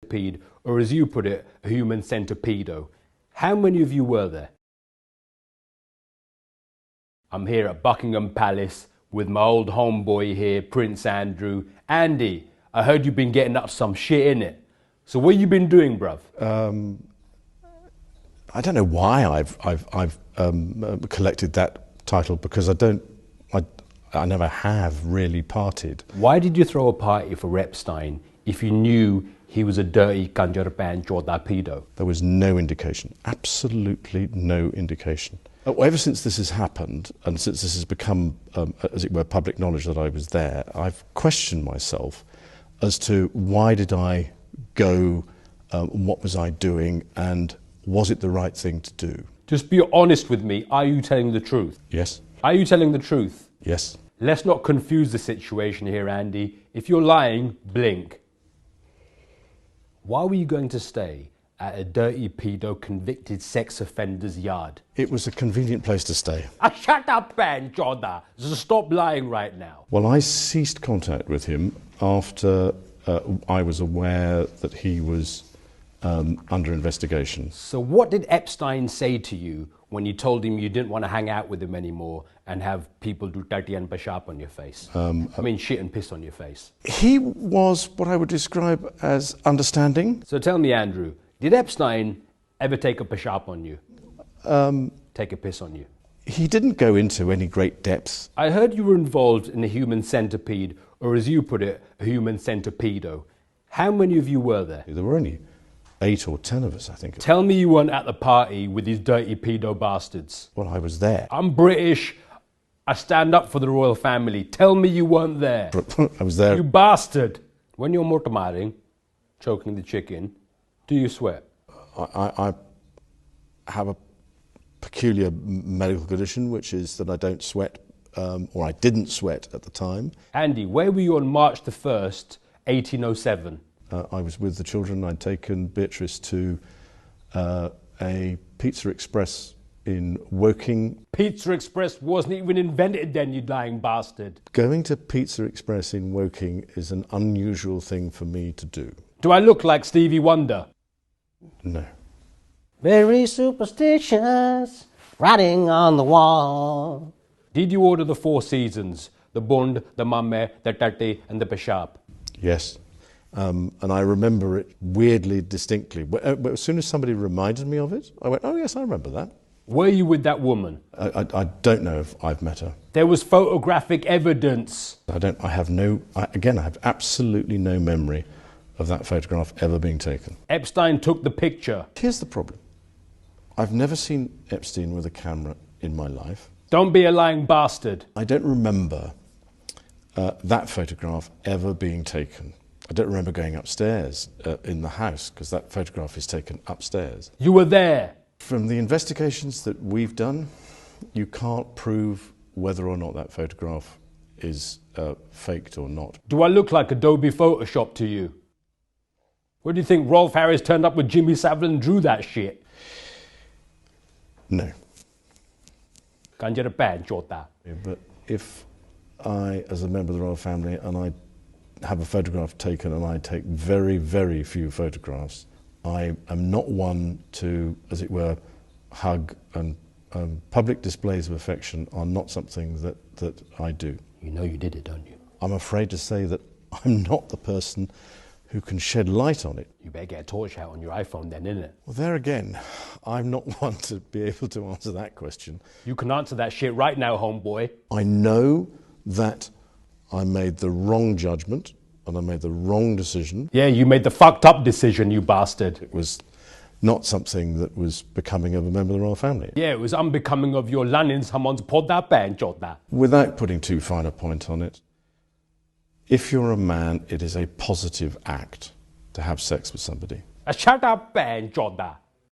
centipede, or as you put it, a human centipedo. How many of you were there? I'm here at Buckingham Palace with my old homeboy here, Prince Andrew. Andy, I heard you've been getting up some shit, innit? So what you been doing, bruv? I don't know why I've collected that title, because I never have really partied. Why did you throw a party for Epstein if you knew he was a dirty kanjarpan choda pedo? There was no indication, absolutely no indication. Ever since this has happened, and since this has become, as it were, public knowledge that I was there, I've questioned myself as to why did I go, what was I doing, and was it the right thing to do? Just be honest with me. Are you telling the truth? Yes. Are you telling the truth? Yes. Let's not confuse the situation here, Andy. If you're lying, blink. Why were you going to stay at a dirty pedo convicted sex offender's yard? It was a convenient place to stay. Shut up, man, Joda. Stop lying right now. Well, I ceased contact with him after I was aware that he was under investigation. So what did Epstein say to you when you told him you didn't want to hang out with him anymore and have people do tati and bashap on your face? Shit and piss on your face. He was what I would describe as understanding. So tell me, Andrew, did Epstein ever take a bashap on you? Take a piss on you? He didn't go into any great depth. I heard you were involved in a human centipede, or as you put it, a human centipedo. How many of you were there? There were only 8 or 10 of us, I think. Tell me you weren't at the party with these dirty pedo bastards. Well, I was there. I'm British. I stand up for the royal family. Tell me you weren't there. I was there. You bastard. When you're mortamaring, choking the chicken, do you sweat? I have a peculiar medical condition, which is that I don't sweat, or I didn't sweat at the time. Andy, where were you on March the 1st, 1807? I was with the children. I'd taken Beatrice to a Pizza Express in Woking. Pizza Express wasn't even invented then, you lying bastard. Going to Pizza Express in Woking is an unusual thing for me to do. Do I look like Stevie Wonder? No. Very superstitious, writing on the wall. Did you order the 4 seasons? The bund, the mamme, the tati and the bashap? Yes. And I remember it weirdly distinctly. As soon as somebody reminded me of it, I went, oh yes, I remember that. Were you with that woman? I don't know if I've met her. There was photographic evidence. I have absolutely no memory of that photograph ever being taken. Epstein took the picture. Here's the problem. I've never seen Epstein with a camera in my life. Don't be a lying bastard. I don't remember that photograph ever being taken. I don't remember going upstairs in the house, because that photograph is taken upstairs. You were there. From the investigations that we've done, you can't prove whether or not that photograph is faked or not. Do I look like Adobe Photoshop to you? What do you think, Rolf Harris turned up with Jimmy Savile and drew that shit? No. Kanjarpan chota. But if I, as a member of the royal family, and I have a photograph taken, and I take very, very few photographs, I am not one to, as it were, hug, and public displays of affection are not something that I do. You know you did it, don't you? I'm afraid to say that I'm not the person who can shed light on it. You better get a torch out on your iPhone then, innit? Well, there again, I'm not one to be able to answer that question. You can answer that shit right now, homeboy. I know that I made the wrong judgment and I made the wrong decision. Yeah, you made the fucked up decision, you bastard. It was not something that was becoming of a member of the royal family. Yeah, it was unbecoming of your landing someone's podda chota. Without putting too fine a point on it, if you're a man, it is a positive act to have sex with somebody. Shut up, chota.